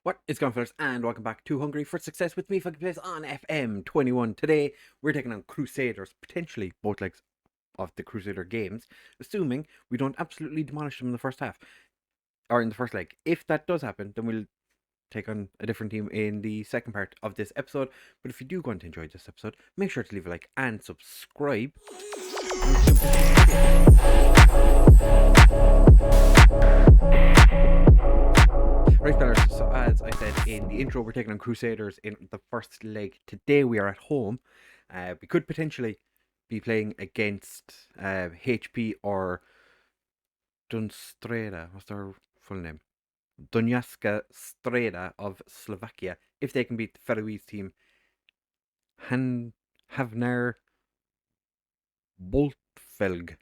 What is going on, fellas, and welcome back to Hungary for Success with me, FoggyPlays on FM21. Today, we're taking on Crusaders, potentially both legs of the Crusader games, assuming we don't absolutely demolish them in the first half, or in the first leg. If that does happen, then we'll take on a different team in the second part of this episode. But if you do want to enjoy this episode, make sure to leave a like and subscribe. Right, fellas, so as I said in the intro, we're taking on Crusaders in the first leg. Today we are at home. We could potentially be playing against HP or Dunstreda. What's their full name? Donetska Streda of Slovakia. If they can beat the Feroese team, Havner Boltfelg.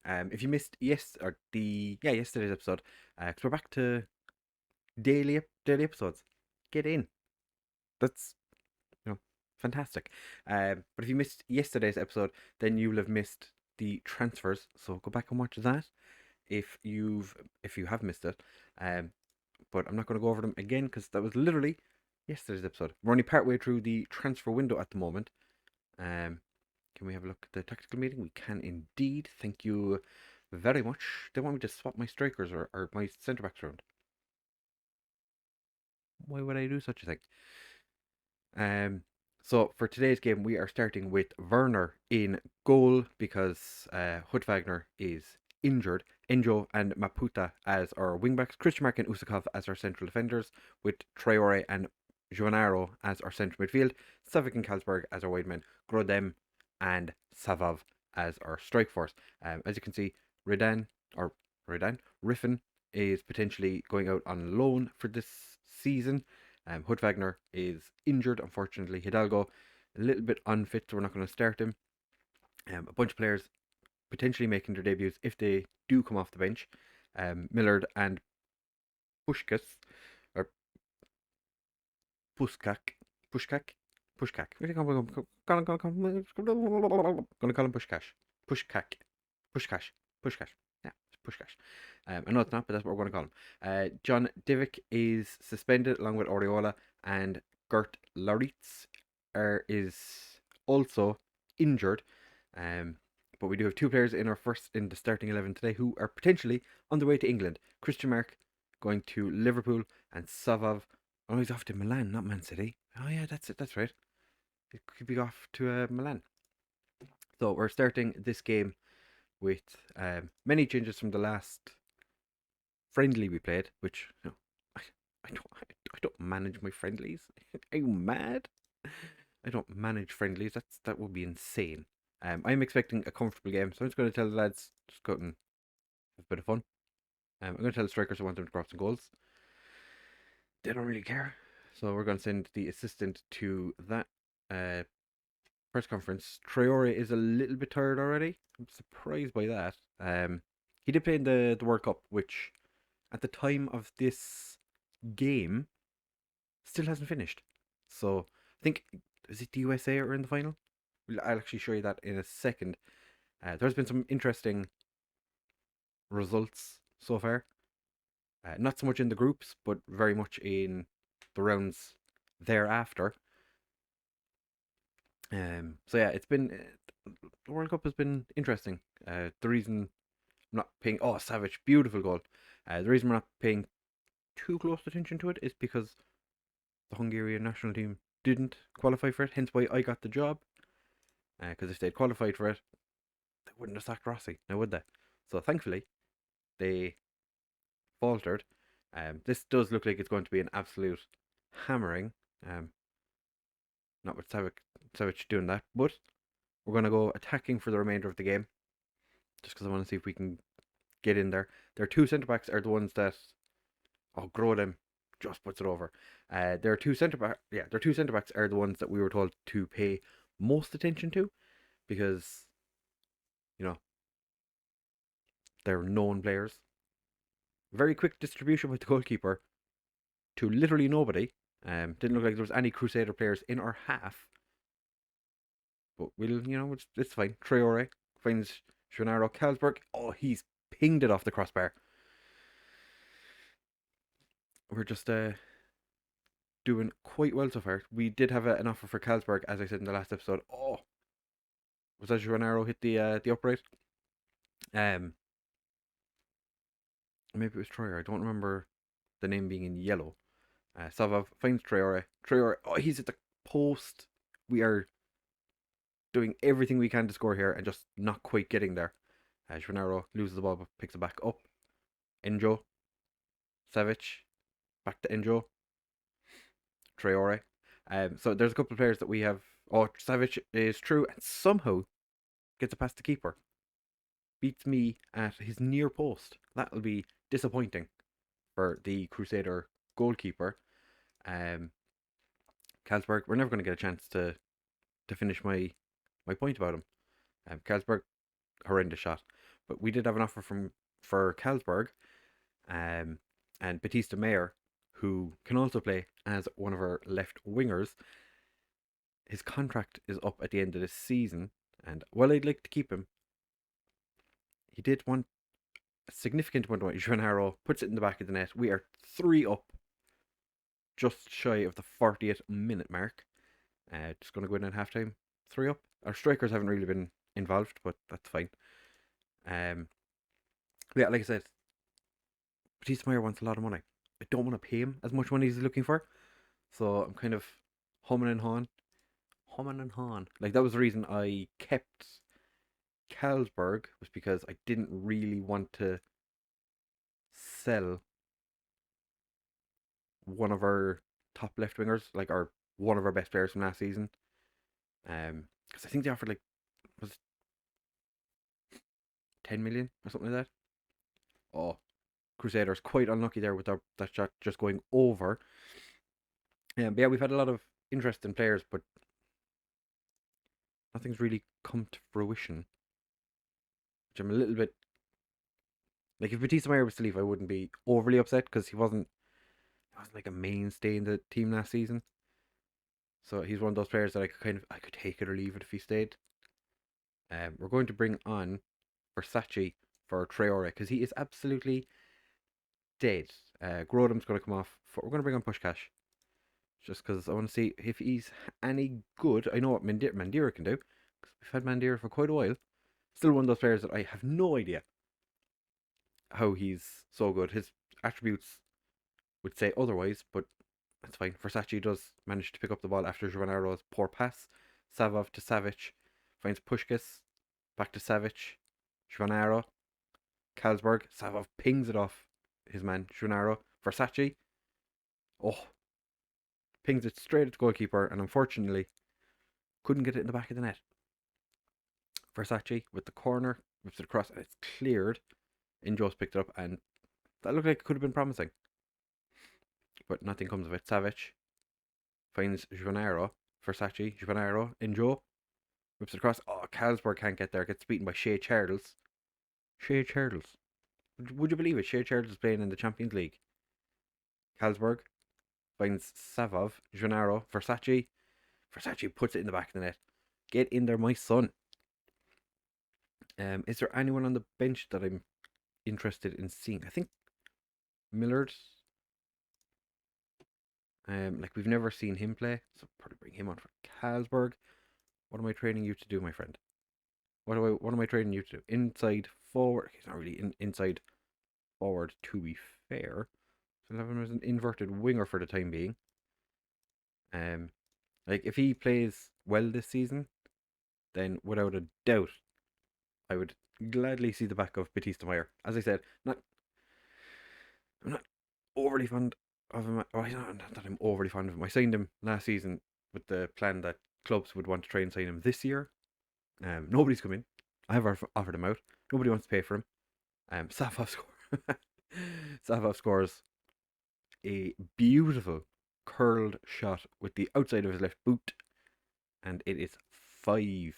If you missed yesterday's episode, because we're back to daily episodes. Get in. That's fantastic. But if you missed yesterday's episode, then you'll have missed the transfers. So go back and watch that if you have missed it. But I'm not going to go over them again because that was literally yesterday's episode. We're only partway through the transfer window at the moment. Can we have a look at the tactical meeting? We can indeed. Thank you very much. They want me to swap my strikers or my centre backs around. Why would I do such a thing? So for today's game, we are starting with Werner in goal because Hudwagner is injured. Enjo and Maputa as our wingbacks, Christian Mark and Usakov as our central defenders, with Traore and Joanaro as our central midfield, Savic and Kalsberg as our wide men, Grodem and Savov as our strike force. As you can see, Riffin is potentially going out on loan for this season. Hudwagner is injured, unfortunately. Hidalgo, a little bit unfit, so we're not going to start him. A bunch of players potentially making their debuts if they do come off the bench. Millard and Pushkas, or Puskak. What do you call him? Gonna call him Pushkash. Pushkash. Yeah, Pushkash. I know it's not, but that's what we're going to call him. John Divick is suspended along with Oriola, and Gert Laritz is also injured. But we do have two players in the starting 11 today who are potentially on the way to England. Christian Mark going to Liverpool, and Savov, he's off to Milan, not Man City. Oh yeah, that's it. That's right. It could be off to Milan. So we're starting this game with many changes from the last friendly we played, which I don't manage my friendlies. Are you mad? I don't manage friendlies. That would be insane. I'm expecting a comfortable game, so I'm just going to tell the lads just go out and have a bit of fun. I'm going to tell the strikers I want them to grab some goals. They don't really care, so we're going to send the assistant to that press conference. Traore is a little bit tired already. I'm surprised by that. He did play in the World Cup, which at the time of this game still hasn't finished. So I think, is it the USA are in the final? I'll actually show you that in a second. There's been some interesting results so far. Not so much in the groups, but very much in the rounds thereafter. So yeah, it's been the World Cup has been interesting. The reason I'm not paying Savage, beautiful goal. The reason we're not paying too close attention to it is because the Hungarian national team didn't qualify for it. Hence why I got the job. Because if they'd qualified for it, they wouldn't have sacked Rossi, now would they? So thankfully, they faltered. This does look like it's going to be an absolute hammering. Not with Savic doing that, but we're going to go attacking for the remainder of the game, just because I want to see if we can get in there. Their two centre backs are the ones that Grodem just puts it over. Their two centre backs are the ones that we were told to pay most attention to, because they're known players. Very quick distribution with the goalkeeper to literally nobody. Didn't look like there was any Crusader players in our half. But it's fine. Traore finds Joanaro. Kalsberg. Oh, he's pinged it off the crossbar. We're just doing quite well so far. We did have an offer for Carlsberg, as I said in the last episode. Oh, was that Joanaro hit the upright? Maybe it was Troyer. I don't remember the name being in yellow. Savov finds Traore. Traore, oh, he's at the post. We are doing everything we can to score here and just not quite getting there. Joanaro loses the ball but picks it back up. Enjo. Savic. Back to Enjo. Traore. So there's a couple of players that we have. Oh, Savic is true and somehow gets a past the keeper. Beats me at his near post. That'll be disappointing for the Crusader goalkeeper. Carlsberg, we're never going to get a chance to finish my point about him. Carlsberg, horrendous shot. But we did have an offer for Carlsberg and Batista Mayer, who can also play as one of our left wingers. His contract is up at the end of this season, and while I'd like to keep him, he did want a significant amount of money. Joanaro puts it in the back of the net. We are 3 up, just shy of the 40th minute mark. Just going to go in at halftime. 3 up. Our strikers haven't really been involved, but that's fine. Yeah, like I said, Batista Meyer wants a lot of money. I don't want to pay him as much money as he's looking for, so I'm kind of humming and hawing. Like, that was the reason I kept Carlsberg, was because I didn't really want to sell one of our top left wingers, like one of our best players from last season. Because I think they offered, like, was it 10 million or something like that. Oh, Crusaders quite unlucky there with that shot just going over. But yeah, we've had a lot of interest in players, but nothing's really come to fruition. Which I'm a little bit, like, if Batista Meyer was to leave, I wouldn't be overly upset because he wasn't like a mainstay in the team last season. So he's one of those players that I could take it or leave it if he stayed. We're going to bring on Versace for Traore because he is absolutely dead. Grodham's going to come off. We're going to bring on Pushkash just because I want to see if he's any good. I know what Mandira can do because we've had Mandira for quite a while. Still one of those players that I have no idea how he's so good. His attributes would say otherwise, but that's fine. Versace does manage to pick up the ball after Joanaro's poor pass. Savov to Savic. Finds Pushkas. Back to Savic. Joanaro. Carlsberg. Savov pings it off his man, Joanaro. Versace. Oh. Pings it straight at the goalkeeper, and unfortunately couldn't get it in the back of the net. Versace with the corner. Whips it across, and it's cleared. Injos picked it up, and that looked like it could have been promising. But nothing comes of it. Savic finds Joanaro. Versace, Joanaro, Injo whips it across. Oh, Carlsberg can't get there. Gets beaten by Shea Charles. Shea Charles. Would you believe it? Shea Charles is playing in the Champions League. Carlsberg finds Savov, Joanaro, Versace. Versace puts it in the back of the net. Get in there, my son. Is there anyone on the bench that I'm interested in seeing? I think Millard. Like, we've never seen him play, so probably bring him on for Carlsberg. What am I training you to do, my friend? What am I training you to do? Inside forward. He's not really inside forward, to be fair. So 11 was an inverted winger for the time being. Like, if he plays well this season, then without a doubt, I would gladly see the back of Batista Meyer. As I said, I'm not overly fond of him. Oh, not that I'm overly fond of him. I signed him last season with the plan that clubs would want to try and sign him this year. Nobody's come in. I have offered him out. Nobody wants to pay for him. Savov scores a beautiful curled shot with the outside of his left boot, and it is 5.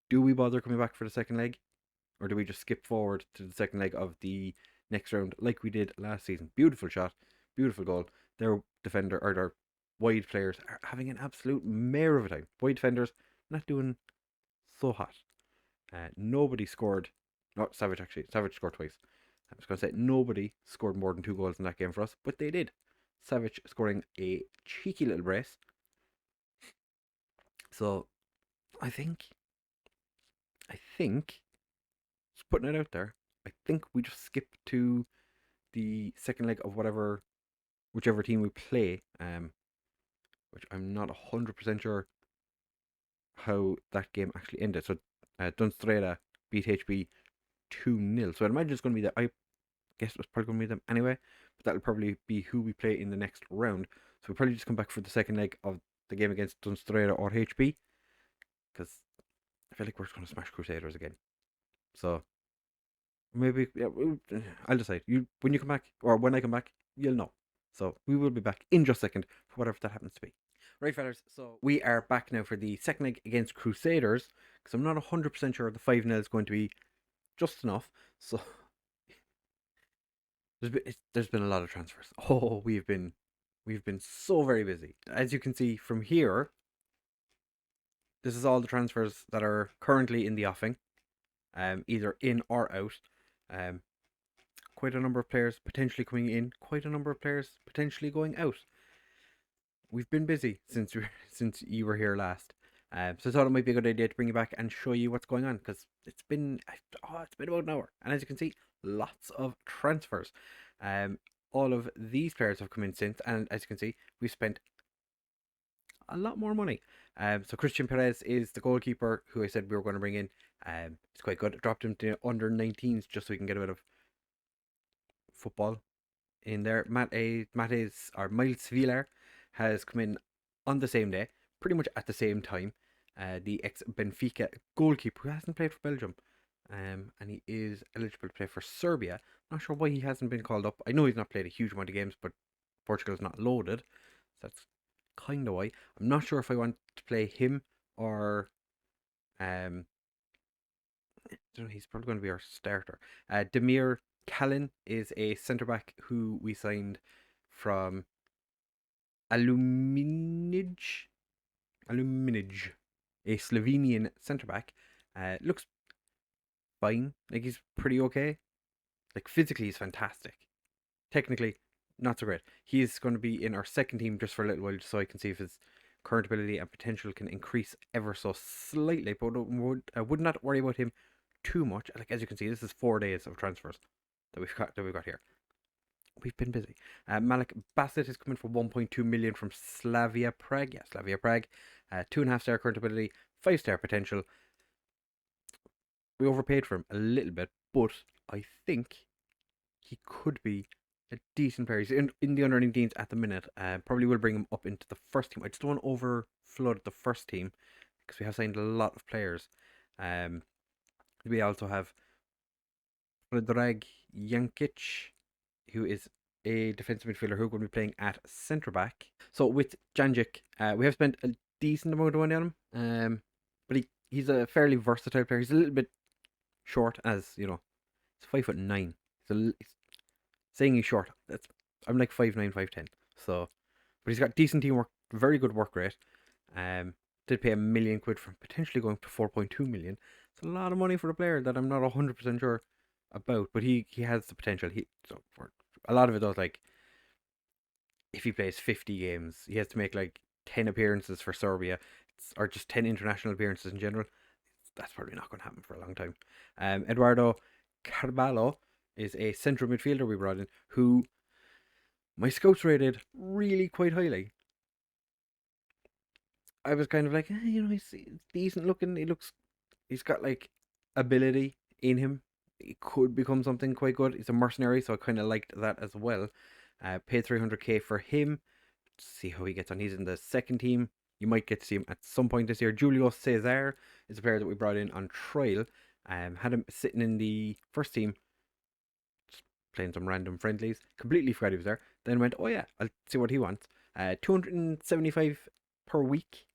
Do we bother coming back for the second leg, or do we just skip forward to the second leg of the next round like we did last season? Beautiful shot, beautiful goal. Their defender, or their wide players, are having an absolute mare of a time. Wide defenders not doing so hot. Nobody scored. No, Savage scored twice. I was going to say nobody scored more than 2 goals in that game for us, but they did. Savic scoring a cheeky little brace. So I think, just putting it out there, I think we just skip to the second leg of whichever team we play, which I'm not 100% sure how that game actually ended. So Dunstreda beat HB 2-0. So I'd imagine it's going to be I guess it was probably going to be them anyway, but that'll probably be who we play in the next round. So we'll probably just come back for the second leg of the game against Dunstreda or HB, because I feel like we're just going to smash Crusaders again. So maybe, yeah, I'll decide. When you come back, or when I come back, you'll know. So we will be back in just a second for whatever that happens to be. Right, fellas, so we are back now for the second leg against Crusaders, because I'm not 100% sure the 5-0 is going to be just enough. So there's been a lot of transfers. Oh, we've been so very busy. As you can see from here, this is all the transfers that are currently in the offing, either in or out. Quite a number of players potentially coming in, quite a number of players potentially going out. We've been busy since you were here last. So I thought it might be a good idea to bring you back and show you what's going on, because it's been about an hour, and as you can see, lots of transfers. All of these players have come in since, and as you can see, we've spent a lot more money. So Christian Perez is the goalkeeper who I said we were going to bring in. He's quite good. I dropped him to under 19s just so we can get a bit of football in there. Miles Villar has come in on the same day, pretty much at the same time. The ex-Benfica goalkeeper who hasn't played for Belgium, and he is eligible to play for Serbia. Not sure why he hasn't been called up. I know he's not played a huge amount of games, but Portugal's not loaded, so that's kind of why. I'm not sure if I want to play him or I don't know, he's probably going to be our starter. Demir Kalin is a centre back who we signed from Aluminij, a Slovenian centre back. Looks fine. Like, he's pretty okay. Like, physically, he's fantastic. Technically, not so great. He's going to be in our second team just for a little while, just so I can see if his current ability and potential can increase ever so slightly. But I would not worry about him too much. Like, as you can see, this is 4 days of transfers that we've got here. We've been busy. Malik Bassett is coming for 1.2 million from Slavia Prague. Yeah, Slavia Prague. 2.5-star current ability, 5-star potential. We overpaid for him a little bit, but I think he could be a decent player. He's in the under 19s at the minute. Probably will bring him up into the first team. I just don't want to over flood the first team, because we have signed a lot of players. We also have Predrag Jankic, who is a defensive midfielder who's going to be playing at centre back. So with Janjic, we have spent a decent amount of money on him, but he's a fairly versatile player. He's a little bit short, as you know. He's 5'9". Saying he's short, I'm like 5'9", 5'10". So, but he's got decent teamwork, very good work rate. Did pay £1 million from potentially going to 4.2 million. It's a lot of money for a player that I'm not 100% sure about, but he has the potential. So for a lot of it does, like, if he plays 50 games, he has to make like 10 appearances for Serbia, or just 10 international appearances in general. That's probably not going to happen for a long time. Eduardo Carvalho is a central midfielder we brought in, who my scouts rated really quite highly. I was kind of like, he's decent looking. He's got like ability in him. He could become something quite good. He's a mercenary, so I kind of liked that as well. Paid 300k for him. See how he gets on. He's in the second team. You might get to see him at some point this year. Julio Cesar is a player that we brought in on trial. Had him sitting in the first team, just playing some random friendlies. Completely forgot he was there. Then went, oh yeah, I'll see what he wants. 275 per week.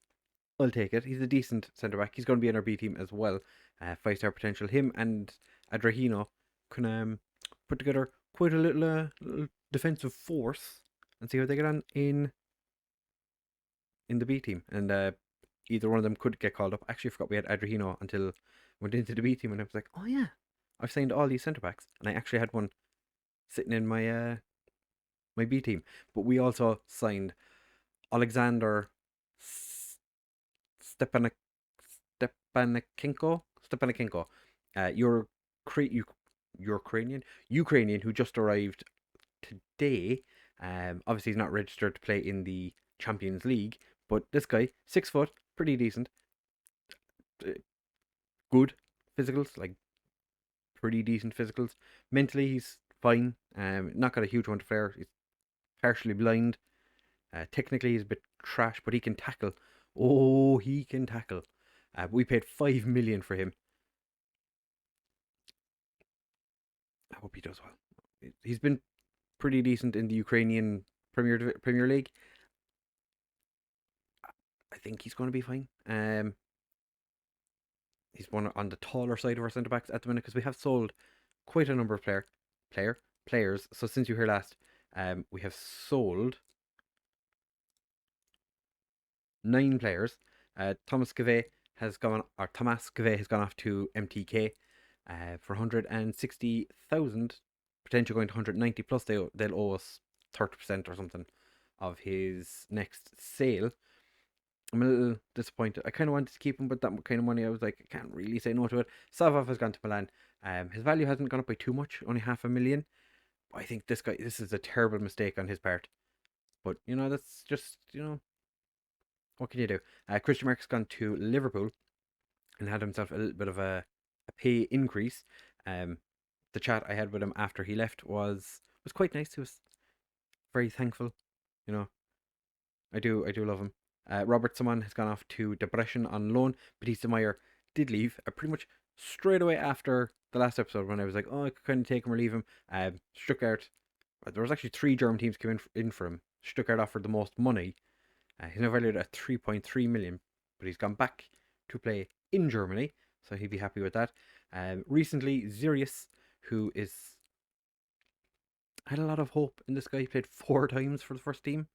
I'll take it. He's a decent centre back. He's going to be in our B team as well. 5-star potential. Him and Adrahino can put together quite a little defensive force, and see how they get on in the B team. And either one of them could get called up. I actually forgot we had Adrahino until I went into the B team, and I was like, oh yeah, I've signed all these centre backs, and I actually had one sitting in my my B team. But we also signed Alexander Stepanik Stepanikinko, you're Ukrainian who just arrived today. Obviously he's not registered to play in the Champions League, but this guy, 6 foot, pretty decent, good physicals, like pretty decent physicals. Mentally, he's fine. Not got a huge amount of flair. He's partially blind. Technically, he's a bit trash, but he can tackle. Oh, he can tackle. We paid 5 million for him. I hope he does well. He's been pretty decent in the Ukrainian Premier League. I think he's going to be fine. He's one on the taller side of our centre backs at the minute because we have sold quite a number of players. So since you were here last, we have sold 9 players. Thomas Gave has gone off to MTK for 160,000, potentially going to 190 plus. They'll owe us 30% or something of his next sale. I'm a little disappointed. I kind of wanted to keep him, but that kind of money, I was like, I can't really say no to it. Savov has gone to Milan. His value hasn't gone up by too much, only 500,000. But I think this is a terrible mistake on his part. But, that's just, what can you do? Christian Mark's gone to Liverpool and had himself a little bit of a pay increase. The chat I had with him after he left was quite nice. He was very thankful. I do love him. Robert Simon has gone off to Debrecen on loan. Batista Meyer did leave pretty much straight away after the last episode when I was like, oh, I could kind of take him or leave him. Stuttgart, there was actually 3 German teams came in for him. Stuttgart offered the most money. He's now valued at 3.3 million, but he's gone back to play in Germany, so he'd be happy with that. Recently, Zirius, who had a lot of hope in this guy, he played 4 times for the first team.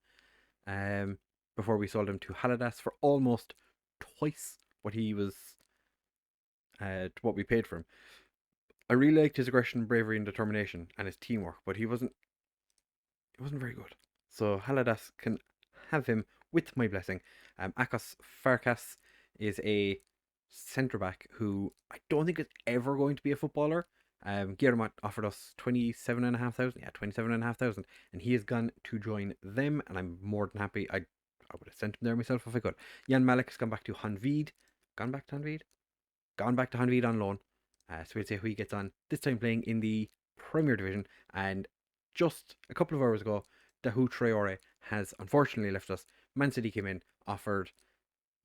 Before we sold him to Haladas for almost twice what he was, what we paid for him. I really liked his aggression, bravery, and determination, and his teamwork, but he wasn't very good. So Haladas can have him with my blessing. Akos Farkas is a centre back who I don't think is ever going to be a footballer. Guillermo offered us 27,500. Yeah, 27,500, and he has gone to join them, and I'm more than happy. I would have sent him there myself if I could. Jan Malik has gone back to Hanvid. Gone back to Hanvid on loan. So we'll see how he gets on. This time playing in the Premier Division. And just a couple of hours ago, Dahu Traore has unfortunately left us. Man City came in, offered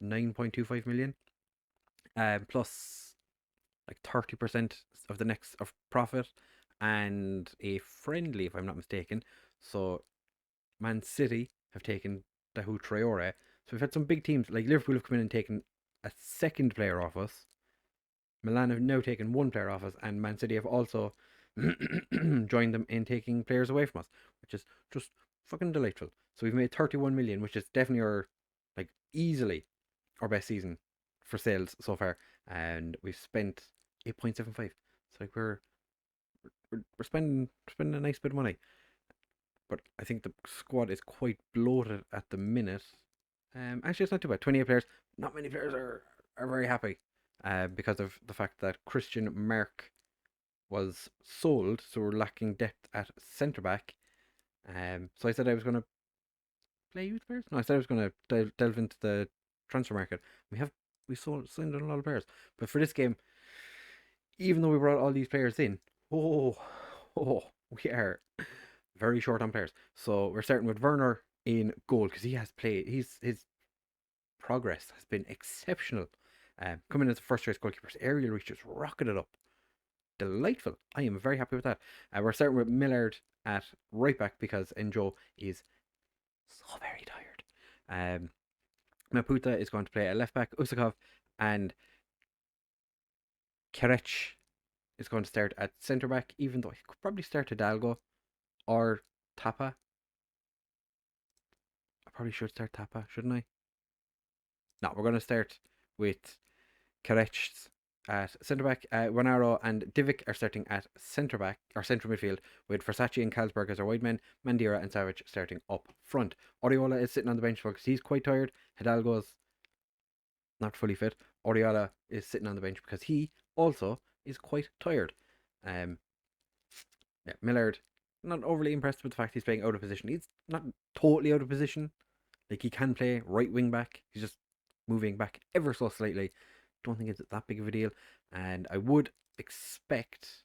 9.25 million, plus like 30% of the next of profit, and a friendly, if I'm not mistaken. So Man City have taken Dahu Traore. So we've had some big teams like Liverpool have come in and taken a second player off us. Milan have now taken 1 player off us, and Man City have also joined them in taking players away from us, which is just fucking delightful. So we've made 31 million, which is definitely easily our best season for sales so far, and we've spent 8.75. So we're spending a nice bit of money. But I think the squad is quite bloated at the minute. Actually, it's not too bad. 28 players. Not many players are very happy because of the fact that Christian Mark was sold, so we're lacking depth at centre back. So I said I was going to play youth players. No, I said I was going to delve into the transfer market. We signed a lot of players, but for this game, even though we brought all these players in, we are very short on players. So we're starting with Werner in goal because he has played. His progress has been exceptional. Coming as a first choice goalkeeper, his aerial reach just rocketed up. Delightful. I am very happy with that. We're starting with Millard at right back because Enjo is so very tired. Maputa is going to play at left back. Usakov and Kerech is going to start at centre back, even though he could probably start Hidalgo or Tapa. I probably should start Tapa, shouldn't I? No, we're going to start with Kerech at centre back. Wanaro and Divic are starting at centre back or central midfield, with Versace and Carlsberg as our wide men. Mandira and Savage starting up front. Oriola is sitting on the bench because he's quite tired. Hidalgo's not fully fit. Oriola is sitting on the bench because he also is quite tired. Um, yeah, Millard, not overly impressed with the fact he's playing out of position. He's not totally out of position. Like, he can play right wing back. He's just moving back ever so slightly. Don't think it's that big of a deal. And I would expect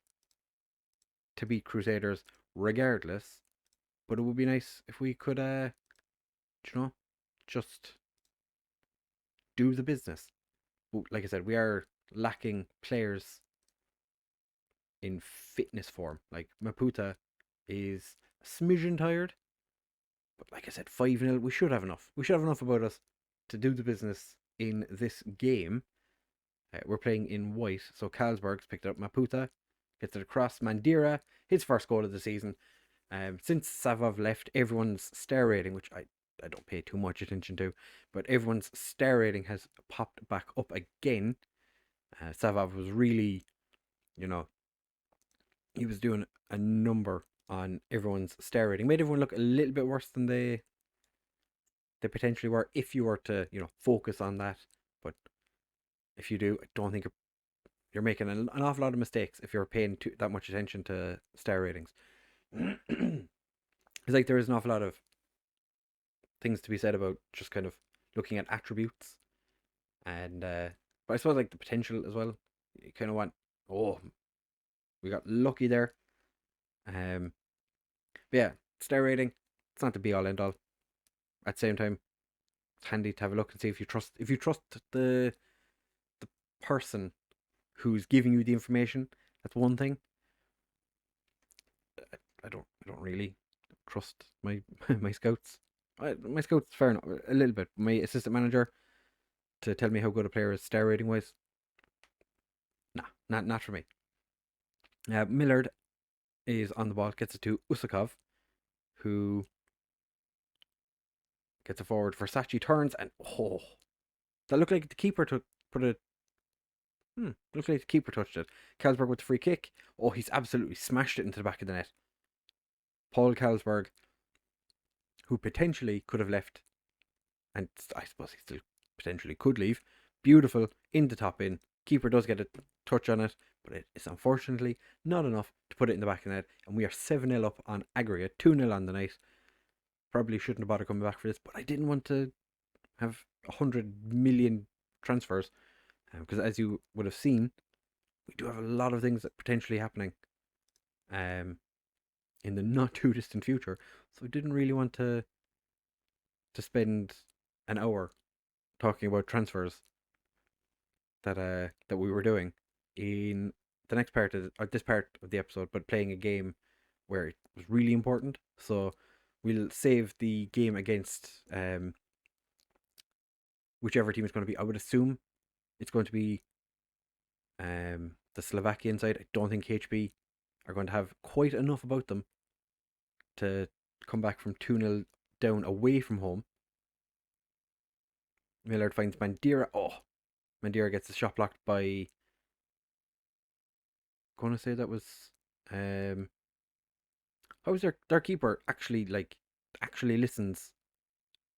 to beat Crusaders regardless. But it would be nice if we could, just do the business. Like I said, we are lacking players in fitness form. Like, Maputa is a smidgen tired. But like I said, 5-0, we should have enough. We should have enough about us to do the business in this game. We're playing in white, so Carlsberg's picked up Maputa, gets it across. Mandira, his first goal of the season. Since Savov left, everyone's star rating, which I don't pay too much attention to, but everyone's star rating has popped back up again. Savov was really, he was doing a number on everyone's star rating. Made everyone look a little bit worse than they potentially were if you were to, focus on that. But if you do, I don't think you're making an awful lot of mistakes if you're paying that much attention to star ratings. It's like there is an awful lot of things to be said about just kind of looking at attributes, and but I suppose like the potential as well. You kind of want, we got lucky there. But yeah, star rating, it's not the be all end all. At the same time, it's handy to have a look and see if you trust the person who's giving you the information. That's one thing. I don't really trust my my scouts. My scouts, fair enough, a little bit. My assistant manager to tell me how good a player is star rating wise. Nah, not for me. Millard is on the ball, gets it to Usakov, who gets it forward. Versace turns and that looked like the keeper put it. Looked like the keeper touched it. Carlsberg with the free kick. Oh, he's absolutely smashed it into the back of the net. Paul Carlsberg, who potentially could have left, and I suppose he still potentially could leave. Beautiful in the top in. Keeper does get a touch on it, but it is unfortunately not enough to put it in the back of the net. And we are 7-0 up on aggregate, 2-0 on the night. Probably shouldn't have bothered coming back for this, but I didn't want to have 100 million transfers, because as you would have seen, we do have a lot of things that potentially happening in the not too distant future. So I didn't really want to spend an hour talking about transfers that we were doing in the next part of this part of the episode, but playing a game where it was really important. So we'll save the game against whichever team it's going to be. I would assume it's going to be the Slovakian side. I don't think HB are going to have quite enough about them to come back from 2-0 down away from home. Millard finds Mandira. Mandira gets the shot blocked by. Going to say that was. How is their keeper actually listens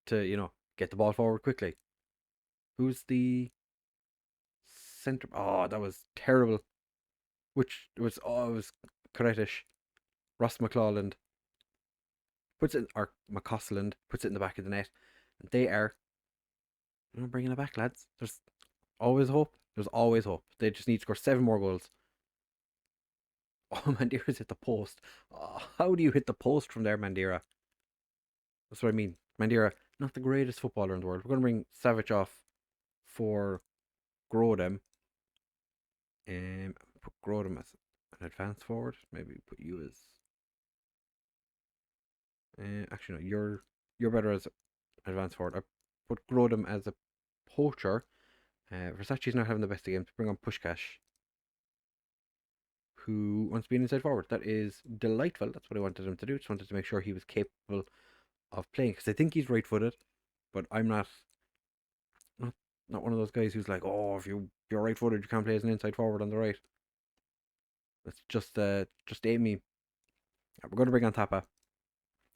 to get the ball forward quickly? Who's the centre? Oh, that was terrible. Which was it was Correttish. Ross McClelland puts it, or McCausland puts it in the back of the net. And they are bringing it back, lads. There's always hope. There's always hope. They just need to score 7 more goals. Oh, Mandira's hit the post. Oh, how do you hit the post from there, Mandira? That's what I mean. Mandira, not the greatest footballer in the world. We're going to bring Savage off for Grodem. Put Grodem as an advance forward. Maybe put you as. Actually, no. You're better as advance forward. I put Grodem as a poacher. Versace's not having the best of games. Bring on Pushkash, who wants to be an inside forward. That is delightful. That's what I wanted him to do. Just wanted to make sure he was capable of playing, because I think he's right-footed, but I'm not Not one of those guys who's like, oh, if you're right-footed, you can't play as an inside forward on the right. That's just Amy. We're going to bring on Tapa.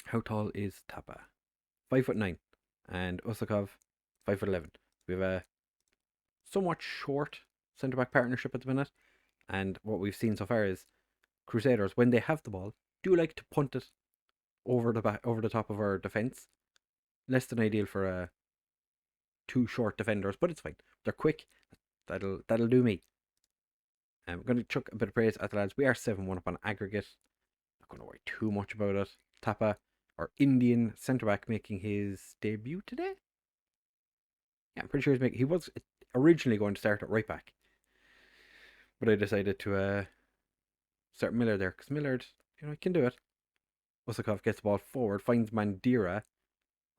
How tall is Tapa? 5'9", and Usakov 5'11". We have a somewhat short centre back partnership at the minute, and what we've seen so far is Crusaders, when they have the ball, do like to punt it over the top of our defence. Less than ideal for two short defenders, but it's fine. They're quick. That'll do me. I'm going to chuck a bit of praise at the lads. We are 7-1 up on aggregate. Not going to worry too much about it. Tapa, our Indian centre back, making his debut today. Yeah, I'm pretty sure he was originally going to start at right back, but I decided to start Miller there because Millard, he can do it. Usakov gets the ball forward, finds Mandira.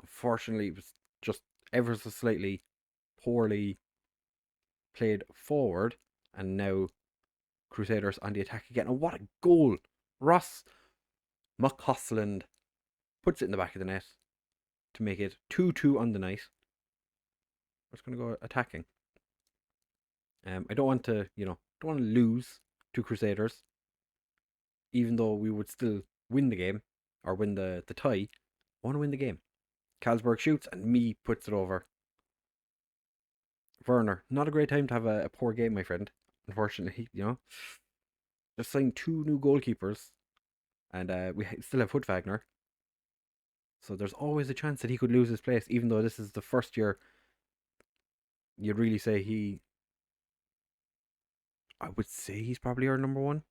Unfortunately, it was just ever so slightly poorly played forward, and now Crusaders on the attack again. And what a goal! Ross McCausland puts it in the back of the net to make it 2-2 on the night. We're just going to go attacking. I don't want to, don't want to lose to Crusaders, even though we would still win the game or win the tie. I want to win the game. Carlsberg shoots and me puts it over. Werner, not a great time to have a poor game, my friend. Unfortunately, just signed 2 new goalkeepers, and we still have Hudwagner. So there's always a chance that he could lose his place, even though this is the first year you'd really say I would say he's probably our number one.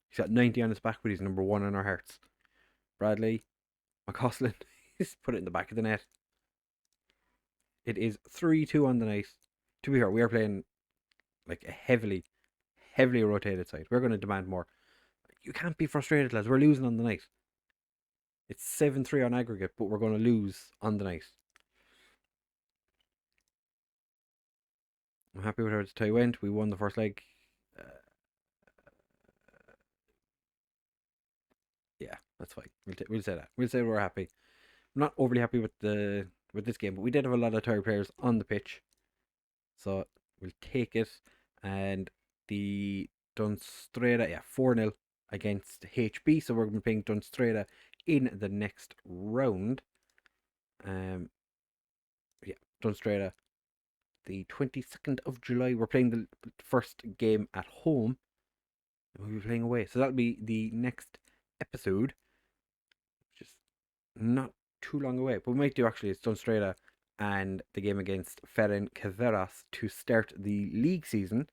He's got 90 on his back, but he's number one in our hearts. Bradley, McCausland, he's put it in the back of the net. It is 3-2 on the night. To be fair, we are playing like a heavily rotated side. We're going to demand more. You can't be frustrated, lads. We're losing on the night. It's 7-3 on aggregate, but we're going to lose on the night. I'm happy with how the tie went. We won the first leg. Yeah, that's fine. We'll say that. We'll say we're happy. I'm not overly happy with this game, but we did have a lot of tired players on the pitch, so we'll take it. And the Dunstreda, 4-0 against HB. So we're going to be playing Dunstreda in the next round. Dunstreda, the 22nd of July. We're playing the first game at home, and we'll be playing away. So that'll be the next episode, which is not too long away. But we might do actually, it's Dunstreda and the game against FmGreeno to start the league season.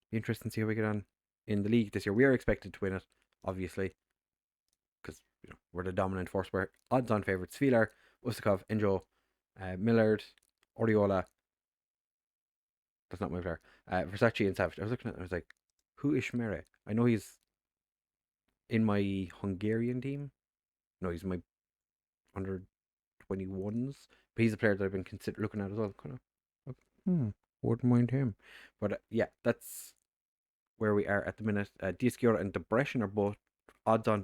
Be interesting to see how we get on in the league this year. We are expected to win it, obviously, because we're the dominant force. We're odds-on favourites. Svilar, Usakov, Enjo, Millard, Oriola. That's not my player. Versace and Savage. I was looking at it, I was like, who is Shmere? I know he's in my Hungarian team. No, he's in my under 21s. But he's a player that I've been looking at as well. Kind of, wouldn't mind him. But that's where we are at the minute. Diasciora and Debrecen are both odds on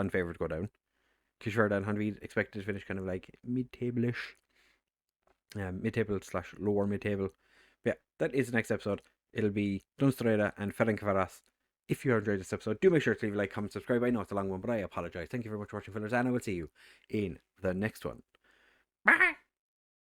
favourite to go down. Kishvarda and Hanvid expected to finish kind of like mid-table-ish. Mid-table / lower mid-table. But yeah, that is the next episode. It'll be Dunstreda and FmGreeno. If you enjoyed this episode, do make sure to leave a like, comment, subscribe. I know it's a long one, but I apologise. Thank you very much for watching, fillers, and I will see you in the next one. Bye!